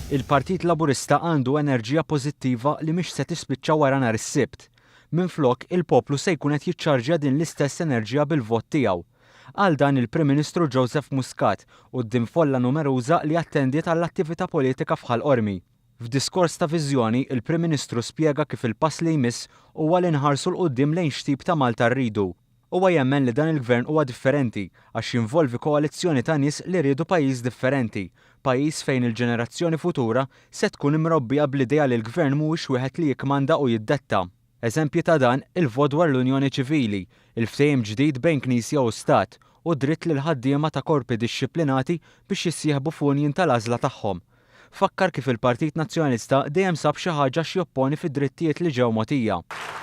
Il-Partit Laburista għandu enerġija pożittiva li mhix se tispiċċa wara nhar is-Sibt. Minflok il-poplu se jkun qed jiċċarġja din l-istess enerġija bil-vot tiegħu. Għal dan il-Prim Ministru Joseph Muscat quddiem folla numeruża li attendiet għall-attività politika f'ħal Qormi. F'diskors ta' viżjoni, il-Prim Ministru spjega kif il-pass li jmiss huwa li nħarsu l quddiem lejn x'tip ta' Malta rridu. Huwa jemmen li dan il-gvern huwa differenti għax jinvolvi koalizzjoni ta' nies li rridu pajjiż differenti, pajjiż fejn il-ġenerazzjoni futura se tkun imrobbija bl-idea li l-gvern mhuwiex wieħed li jikkmanda u jiddetta. Eżempji ta' dan il-vot dwar l-Unjoni Ċivili, il-ftehim ġdid bejn Knisja u Stat u dritt lil ħaddiema ta' korpi dixxiplinati biex jissieħbu f'unjin tal-għażla tagħhom. Fakkar kif il-Partit Nazzjonalista dejjem sab xi ħaġa x'jopponi fid-drittijiet li ġew mogħtija.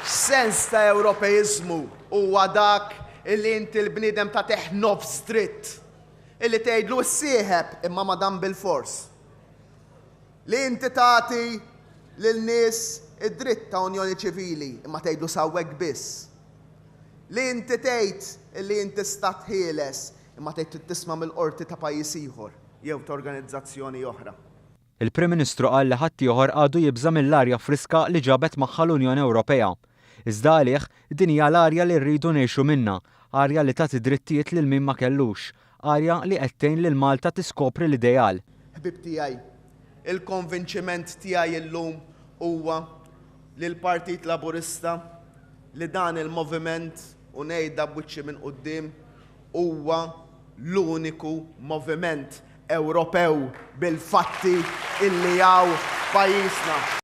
Sens ta' Ewropeizmu huwa dak illi inti l-bniedem ta' teħ nofs dritt, illi tgħidlu ssieħeb imma madam bil-fors. Li inti tagħti lil nies id-dritt ta' unjoni ċivili imma tgħidlu sawwek biss. Li inti tgħid illi inti stat ħieles imma tgħid tisma' mill-qorti ta' pajjiż ieħor jew ta' organizzazzjoni oħra. Il-Prim Ministru qal li ħadd ieħor għadu jibża mill-arja friska li ġabet magħha l-Unjoni Ewropea. Iżda għalih din hija l-arja li rridu ngħixu minnha, arja li tagħti drittijiet lil min ma kellux, arja li qed tgħin lil Malta tiskopri l-ideal. Ħbib tiegħi, il-konvinċiment tiegħi llum huwa li l-Partit Laburista li dan il-moviment u ngħidha b'wiċċi minn quddiem huwa l-uniku moviment Ewropew bil-fatti illi hawn pajjiżna.